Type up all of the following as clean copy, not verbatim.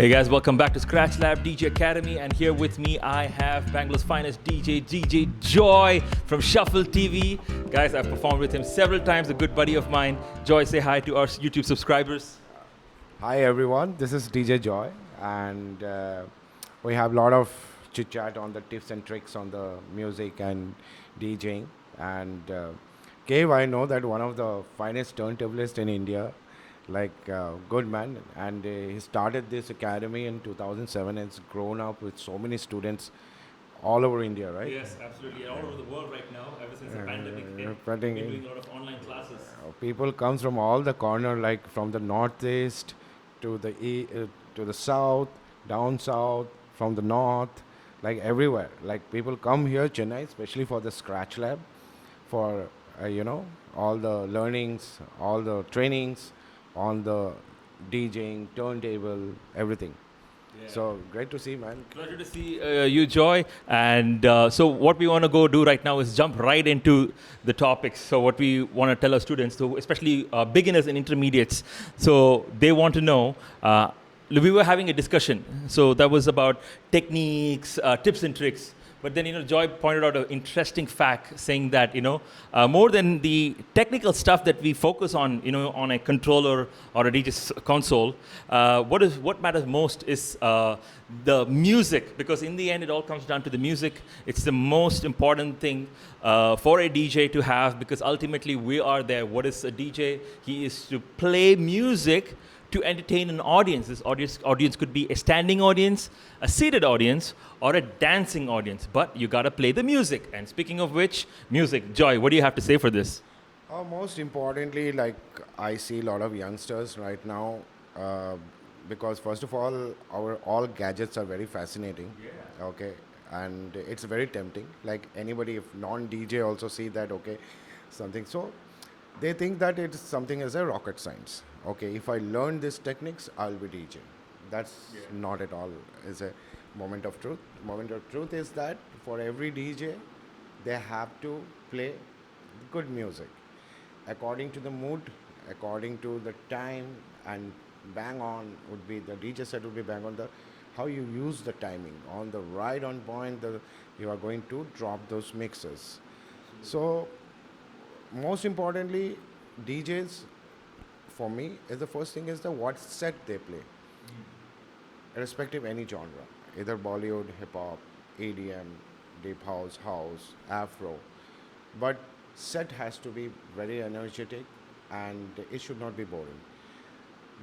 Hey guys, welcome back to Scratch Lab DJ Academy, and here with me I have Bangalore's finest DJ Joy from Shuffle TV. Guys, I've performed with him several times, a good buddy of mine. Joy, say hi to our YouTube subscribers. Hi everyone, this is DJ Joy, and we have a lot of chit chat on the tips and tricks on the music and DJing. And Cave, I know that one of the finest turntablists in India, good man, and he started this academy in 2007. And it's grown up with so many students all over India, right? Yes, absolutely. All over the world right now, ever since the pandemic hit, we've Printing- been doing a lot of online classes. People comes from all the corner, like from the northeast to the south, down south, from the north, like everywhere. Like people come here, Chennai, especially for the Scratch Lab, for all the learnings, all the trainings on the DJing, turntable, everything. Yeah. So great to see, man. Pleasure to see you, Joy. And so what we want to go do right now is jump right into the topics. So what we want to tell our students, so especially beginners and intermediates, so they want to know, we were having a discussion. So that was about techniques, tips and tricks. But then, Joy pointed out an interesting fact saying that, more than the technical stuff that we focus on, on a controller or a DJ console, what matters most is the music, because in the end, it all comes down to the music. It's the most important thing for a DJ to have, because ultimately we are there. What is a DJ? He is to play music to entertain an audience. This audience could be a standing audience, a seated audience, or a dancing audience. But you gotta play the music. And speaking of which, music. Joy, what do you have to say for this? Most importantly, I see a lot of youngsters right now, because first of all, all gadgets are very fascinating. Yeah. Okay, and it's very tempting. Like anybody, if non-DJ also see that, okay, something. So they think that it's something as a rocket science. Okay, if I learn these techniques, I'll be DJ. That's not at all is a moment of truth. Moment of truth is that for every DJ, they have to play good music according to the mood, according to the time, and bang on would be the DJ set would be bang on the how you use the timing on the right on point. You are going to drop those mixes. So most importantly, DJs for me is the first thing is the what set they play, irrespective any genre, either Bollywood, hip hop, EDM, deep house, Afro, but set has to be very energetic and it should not be boring.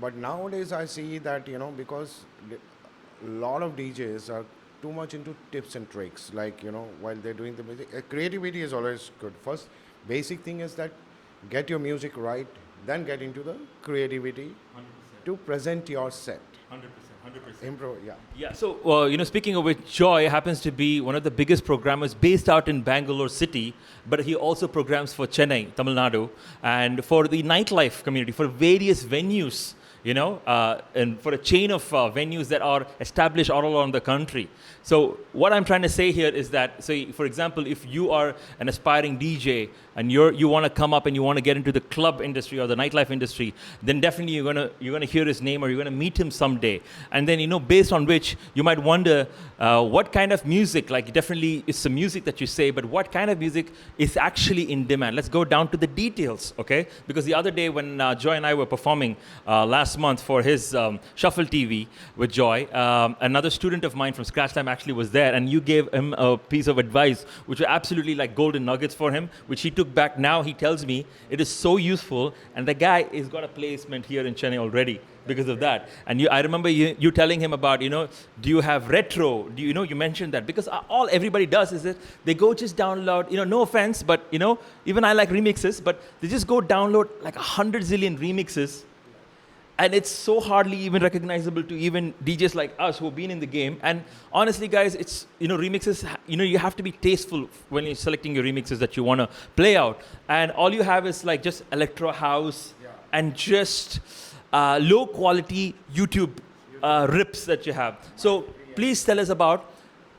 But nowadays I see that because a lot of DJs are too much into tips and tricks, while they're doing the music. Creativity is always good. First basic thing is that get your music right, then get into the creativity 100%. To present your set. 100%. Improv, yeah. Yeah, so, speaking of which, Joy happens to be one of the biggest programmers based out in Bangalore city, but he also programs for Chennai, Tamil Nadu, and for the nightlife community, for various venues, and for a chain of venues that are established all around the country. So what I'm trying to say here is that, say, for example, if you are an aspiring DJ and you want to come up and you want to get into the club industry or the nightlife industry, then definitely you're gonna hear his name or you're gonna meet him someday. And then based on which you might wonder what kind of music, like definitely it's the music that you say, but what kind of music is actually in demand? Let's go down to the details, okay? Because the other day when Joy and I were performing last month for his Shuffle TV with Joy, another student of mine from Scratch Time actually was there, and you gave him a piece of advice which were absolutely like golden nuggets for him, which he took back. Now he tells me it is so useful, and the guy has got a placement here in Chennai already because of that. And I remember you telling him about, do you have retro? Do you mentioned that, because all everybody does is that they go just download, no offense, but even I like remixes, but they just go download like 100 zillion remixes. And it's so hardly even recognizable to even DJs like us who've been in the game. And honestly, guys, it's, remixes, you have to be tasteful when you're selecting your remixes that you want to play out. And all you have is like just electro house and just low quality YouTube rips that you have. So please tell us about,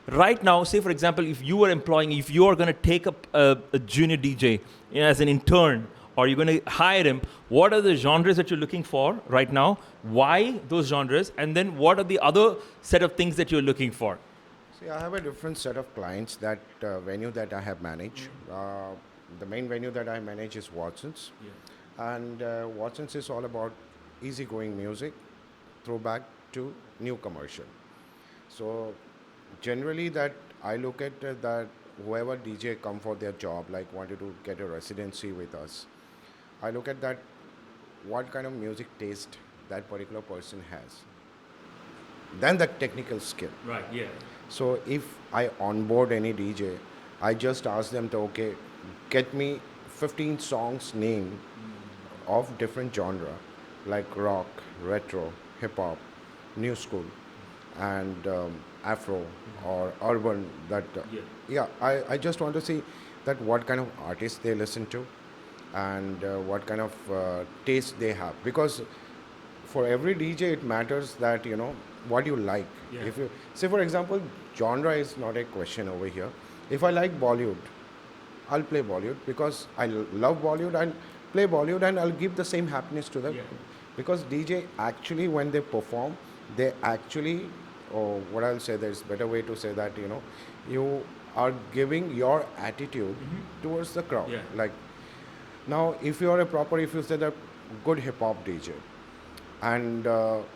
right now, say for example, if you are going to take up a junior DJ as an intern, or you're going to hire him, what are the genres that you're looking for right now? Why those genres? And then what are the other set of things that you're looking for? See, I have a different set of clients that venue that I have managed. The main venue that I manage is Watson's, and Watson's is all about easygoing music, throwback to new commercial. So generally, that I look at that whoever DJ come for their job, like wanted to get a residency with us, I look at that what kind of music taste that particular person has, then the technical skill. Right, yeah. So if I onboard any DJ, I just ask them to okay, get me 15 songs name of different genre, like rock, retro, hip hop, new school, and Afro or urban. That I just want to see that what kind of artists they listen to, and what kind of taste they have, because for every DJ it matters that what you like. Yeah. If you say, for example, genre is not a question over here. If I like Bollywood, I'll play Bollywood because I love Bollywood. I'll play Bollywood and I'll give the same happiness to them. Yeah. Because DJ actually, when they perform, they actually, or what I'll say, there's better way to say that, you are giving your attitude towards the crowd. Yeah. Like now, if you are if you say that good hip hop DJ, and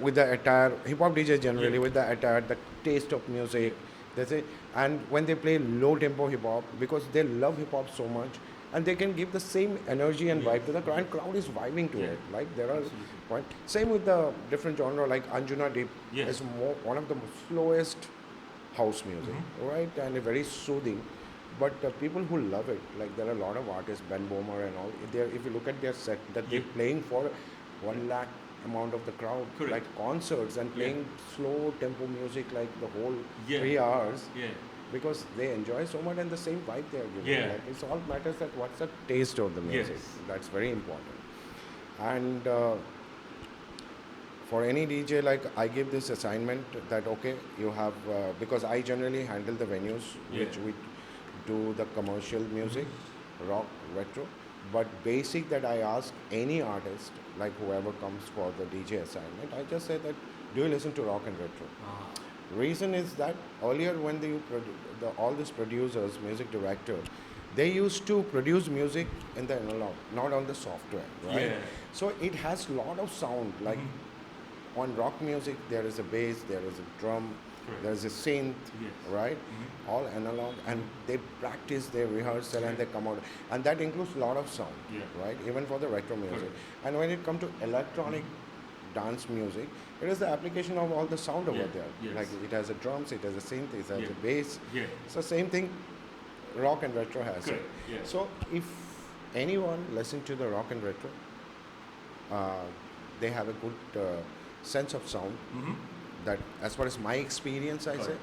with the attire, hip hop DJ generally with the attire, the taste of music, they say, and when they play low tempo hip hop, because they love hip hop so much, and they can give the same energy and vibe to the crowd, and crowd is vibing to it. Like there are point. Same with the different genre, like Anjuna Deep is one of the slowest house music, right, and very soothing. But people who love it, like there are a lot of artists, Ben Bomer and all. If you look at their set, that they're playing for 1 lakh amount of the crowd, like concerts, and playing slow tempo music like the whole 3 hours, because they enjoy so much and the same vibe they are giving. Like it's all matters that what's the taste of the music. That's very important. And for any DJ, like I give this assignment that okay, you have because I generally handle the venues which we do the commercial music, rock, retro. But basic that I ask any artist, like whoever comes for the DJ assignment, I just say that, do you listen to rock and retro? Reason is that earlier when all these producers, music director, they used to produce music in the analog, not on the software, right? So it has lot of sound, like on rock music there is a bass, there is a drum, there is a synth, right? All analog, and they practice, they rehearsal, and they come out, and that includes a lot of sound, right? Even for the retro music. And when it comes to electronic dance music, it is the application of all the sound over there. Like it has a drums, it has a synth, it has a bass. So same thing, rock and retro has it. So if anyone listen to the rock and retro, they have a good sense of sound. That as far as my experience, I say.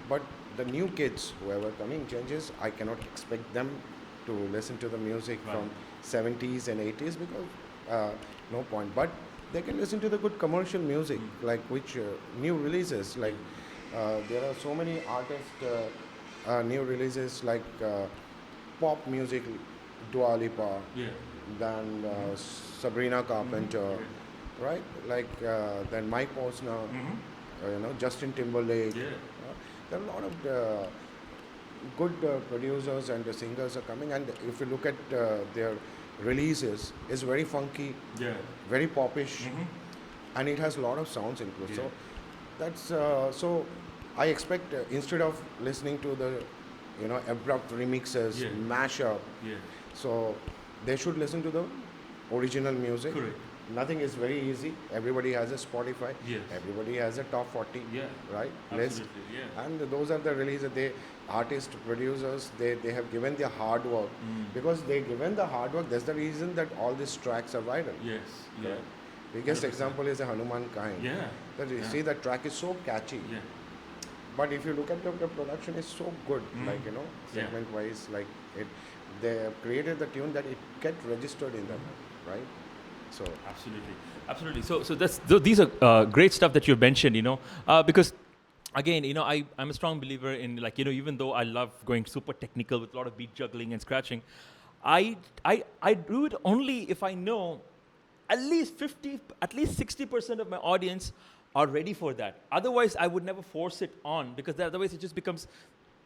But the new kids, whoever coming changes, I cannot expect them to listen to the music from 70s and 80s because no point. But they can listen to the good commercial music, like which new releases. Like there are so many artists, new releases like pop music, Dua Lipa, then Sabrina Carpenter. Right, like then Mike Posner, Justin Timberlake. There are a lot of good producers and the singers are coming, and if you look at their releases, it's very funky, very popish, and it has a lot of sounds included. So that's so I expect instead of listening to the abrupt remixes, mashup, so they should listen to the original music. Nothing is very easy. Everybody has a Spotify. Everybody has a top 40, right? List. And those are the releases. Artists, producers, they have given their hard work. Because they given the hard work, that's the reason that all these tracks are viral. Right? Biggest 100%. Example is a Hanuman Kind. That you see the track is so catchy. But if you look at the production is so good, like segment wise, like they have created the tune that it get registered in them, right? So absolutely. So these are great stuff that you've mentioned. Because again, I'm a strong believer in even though I love going super technical with a lot of beat juggling and scratching, I do it only if I know at least 50, at least 60% of my audience are ready for that. Otherwise, I would never force it on because otherwise it just becomes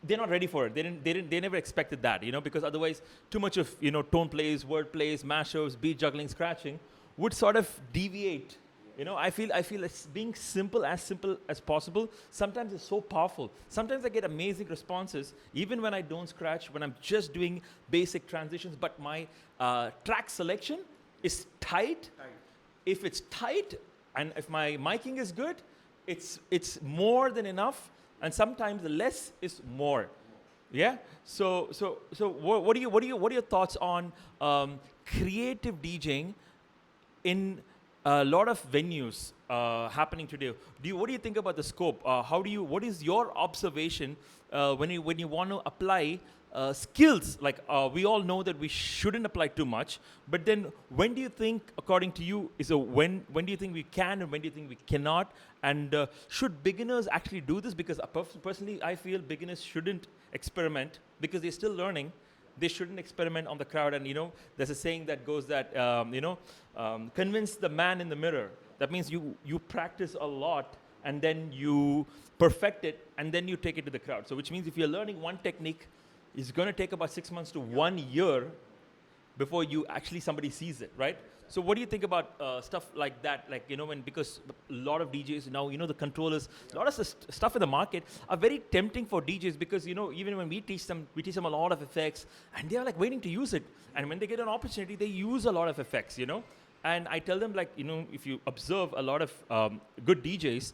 they're not ready for it. They never expected that, because otherwise too much of tone plays, word plays, mashups, beat juggling, scratching would sort of deviate. I feel it's being simple as possible. Sometimes it's so powerful. Sometimes I get amazing responses even when I don't scratch, when I'm just doing basic transitions. But my track selection is tight. If it's tight and if my miking is good, it's more than enough. And sometimes the less is more. Yeah. So what are your thoughts on creative DJing in a lot of venues happening today? What do you think about the scope? What is your observation when you want to apply skills? Like we all know that we shouldn't apply too much, but then when do you think, according to you, when do you think we can and when do you think we cannot? And should beginners actually do this? Because personally, I feel beginners shouldn't experiment because they're still learning. They shouldn't experiment on the crowd. And there's a saying that goes that convince the man in the mirror. That means you practice a lot and then you perfect it and then you take it to the crowd. So which means if you're learning one technique, it's going to take about 6 months to 1 year before somebody sees it, right? So what do you think about stuff like that? Like, because a lot of DJs now, the controllers, a lot of stuff in the market are very tempting for DJs because, even when we teach them a lot of effects and they're like waiting to use it. And when they get an opportunity, they use a lot of effects, And I tell them, like, if you observe a lot of good DJs,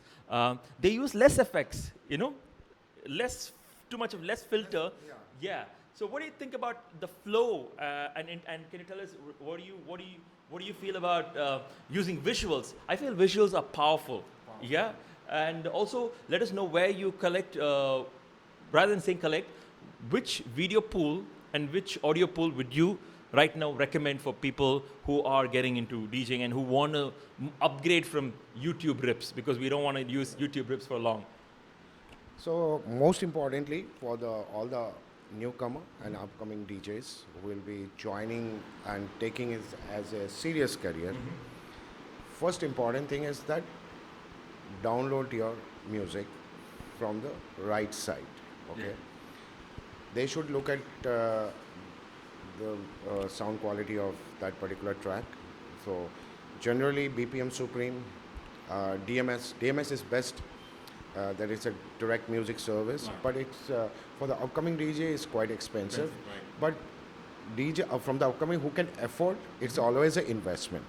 they use less effects, too much of less filter. Yeah. So what do you think about the flow? And can you tell us what do you feel about using visuals? I feel visuals are powerful. Yeah. And also let us know where you collect. Rather than saying collect, which video pool and which audio pool would you right now recommend for people who are getting into DJing and who want to upgrade from YouTube rips, because we don't want to use YouTube rips for long. So most importantly, for all the newcomer and upcoming DJs who will be joining and taking it as a serious career, first important thing is that download your music from the right side. Okay, they should look at the sound quality of that particular track. So generally BPM Supreme, DMS is best. That is a direct music service, but it's for the upcoming DJ is quite expensive. But DJ from the upcoming who can afford, it's always an investment.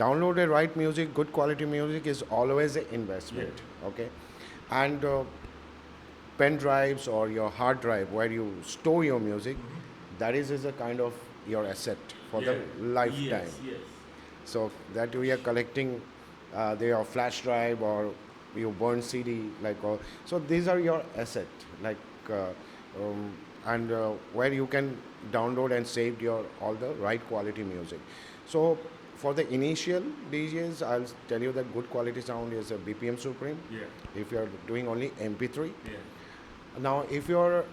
Download the right music, good quality music is always an investment. Okay, and pen drives or your hard drive where you store your music, that is a kind of your asset for the lifetime. So that we are collecting their flash drive or you burn CD, so these are your asset, and where you can download and save your all the right quality music. So for the initial DJs, I'll tell you that good quality sound is a BPM Supreme. If you're doing only MP3. Now if you're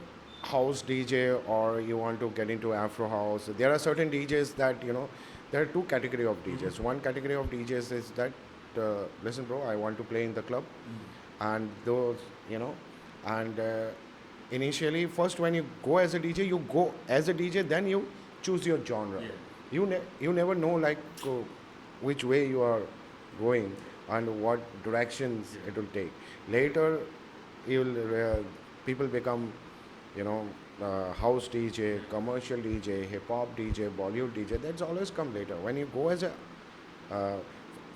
house DJ or you want to get into Afro house, there are certain DJs that there are two category of DJs. One category of DJs is that listen bro, I want to play in the club, and those and initially first when you go as a DJ, then you choose your genre. You never know which way you are going and what directions it will take. Later people become house DJ, commercial DJ, hip hop DJ, Bollywood DJ. That's always come later. When you go as a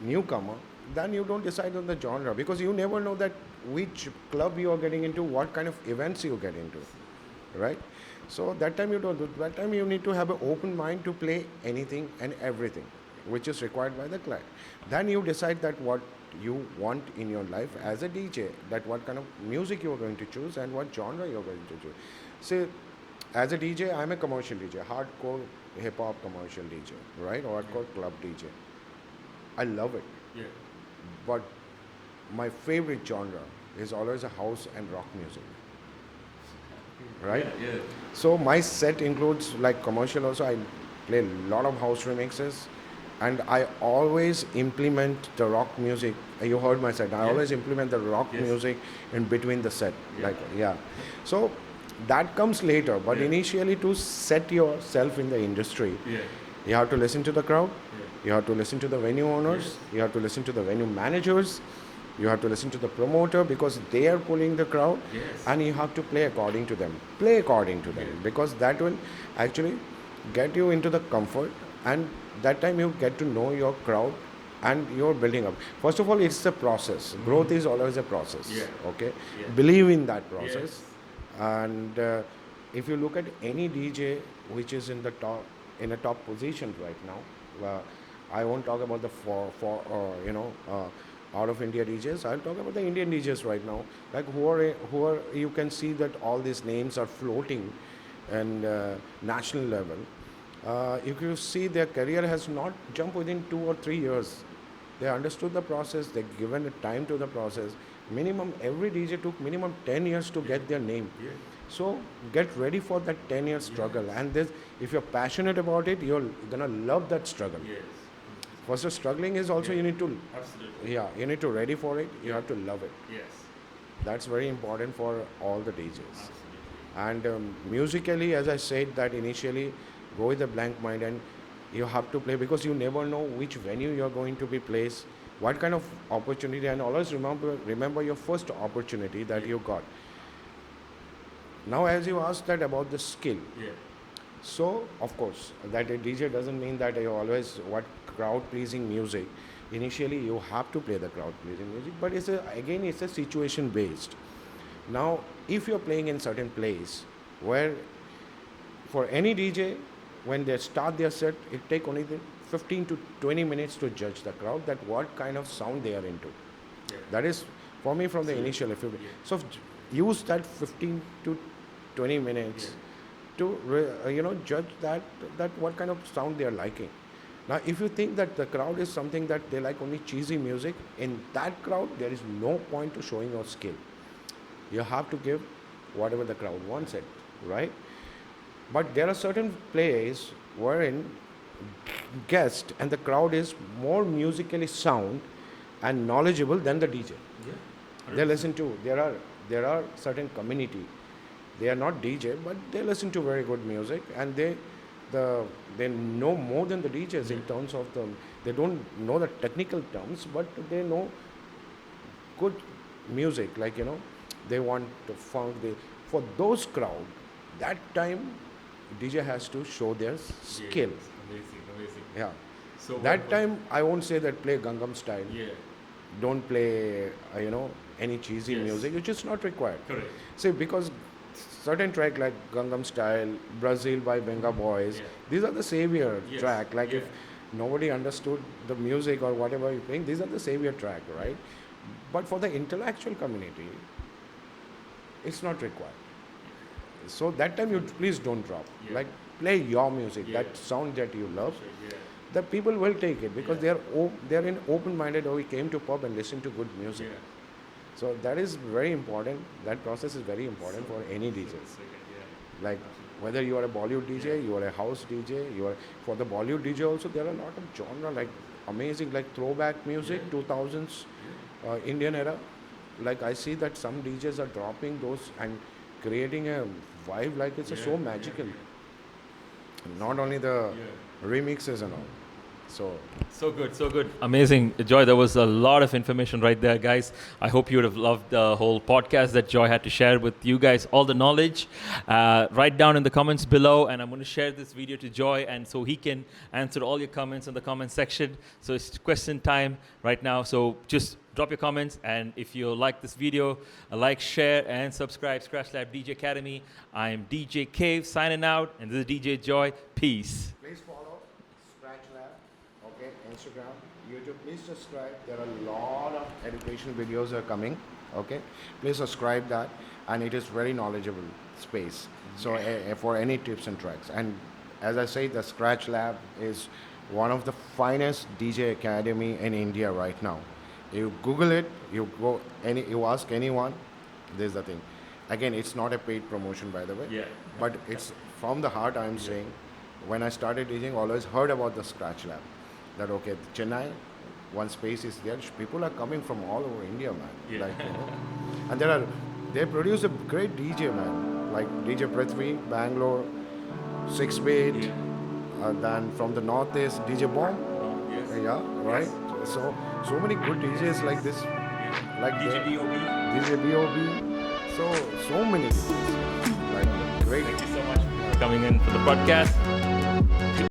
newcomer, then you don't decide on the genre because you never know that which club you are getting into, what kind of events you get into, right? So that time you don't do. That time you need to have an open mind to play anything and everything which is required by the client. Then you decide that what you want in your life as a DJ, that what kind of music you are going to choose and what genre you are going to choose. See, as a DJ, I'm a commercial DJ, hardcore hip hop commercial DJ, right? Or hardcore club DJ. I love it. But my favorite genre is always a house and rock music. right? Yeah. So my set includes like commercial also. I play a lot of house remixes, and I always implement the rock music. You heard my set. I Yeah. always implement the rock Yes. music in between the set. Yeah. Like yeah. So that comes later. But Yeah. initially, to set yourself in the industry, Yeah. you have to listen to the crowd. Yeah. You have to listen to the venue owners. Yes. You have to listen to the venue managers. You have to listen to the promoter because they are pulling the crowd, Yes. and you have to play according to them. Play according to them Yeah. because that will actually get you into the comfort, and that time you get to know your crowd and you're building up. First of all, it's a process. Growth is always a process. Yeah. Okay, Yeah. believe in that process, Yes. and if you look at any DJ which is in the top in a top position right now, I won't talk about the out of India DJs. I'll talk about the Indian DJs right now. Like who are you can see that all these names are floating and national level. If you see their career has not jumped within 2 or 3 years. They understood the process. They given a time to the process. Minimum every DJ took minimum 10 years to get their name. Yeah. So get ready for that 10-year struggle. And this, if you're passionate about it, you're gonna love that struggle. Yes. First, the struggling is also you need to, Absolutely. yeah, you need to ready for it. You have to love it. Yes. That's very important for all the DJs. Absolutely. And musically, as I said, that initially go with a blank mind and you have to play because you never know which venue you're going to be placed, what kind of opportunity, and always remember your first opportunity that you got. Now, as you asked that about the skill, Yeah. so of course that a DJ doesn't mean that you always what crowd pleasing music. Initially, you have to play the crowd pleasing music, but it's a situation based. Now, if you're playing in certain place where for any DJ, when they start their set, it take only 15 to 20 minutes to judge the crowd that what kind of sound they are into. Yeah. That is for me from the initial. If you so use that 15 to 20 minutes to judge that what kind of sound they are liking. Now, if you think that the crowd is something that they like only cheesy music, in that crowd there is no point to showing your skill. You have to give whatever the crowd wants it, right? But there are certain plays wherein guest and the crowd is more musically sound and knowledgeable than the DJ. Yeah. They listen to there are certain community. They are not DJ, but they listen to very good music and they know more than the DJs in terms of they don't know the technical terms, but they know good music. Like they want the funk. For those crowd, that time DJ has to show their skill. Amazing. Yeah. So That time I won't say that play Gangnam Style. Yeah. Don't play any cheesy Yes. music, which is not required. Correct. See, because certain track like Gangnam Style, Brazil by Benga Boys, Yeah. these are the savior Yes. track. Like Yeah. if nobody understood the music or whatever you're playing, these are the savior track, right? But for the intellectual community, it's not required. So that time you please don't drop. Yeah. Like play your music, Yeah. that sound that you love. Yeah. The people will take it because Yeah. they're in open-minded. Oh, we came to pub and listened to good music. Yeah. So that is very important. That process is very important for any DJ. Yeah. Like whether you are a Bollywood DJ, you are a house DJ, for the Bollywood DJ also there are a lot of genre like amazing like throwback music, 2000s, Indian era. Like I see that some DJs are dropping those and creating a vibe like it's so magical. Not only the remixes and all. So good. Amazing. Joy, there was a lot of information right there, guys. I hope you would have loved the whole podcast that Joy had to share with you guys, all the knowledge. Write down in the comments below, and I'm going to share this video to Joy, and so he can answer all your comments in the comment section. So it's question time right now. So just drop your comments, and if you like this video, like, share, and subscribe. Scratch Lab DJ Academy. I'm DJ Cave signing out, and this is DJ Joy. Peace. Please follow Scratch Lab, okay, Instagram, YouTube. Please subscribe. There are a lot of education videos are coming, okay. Please subscribe that, and it is very knowledgeable space. So for any tips and tricks, and as I say, the Scratch Lab is one of the finest DJ academy in India right now. You Google it, you ask anyone, there's the thing. again, it's not a paid promotion, by the way. Yeah. But it's from the heart. I'm saying, when I started DJing, always heard about the Scratch Lab. That okay, Chennai, one space is there. People are coming from all over India, man. Yeah. Like, and they produce a great DJ, man. Like DJ Prithvi, Bangalore, 6-Bit. Yeah. Then from the northeast, DJ Bomb. Yes. Yeah, right. So many good DJs like this, like DJ B.O.B. DJ B.O.B. So many DJs. Like great. Thank you so much for coming in for the podcast.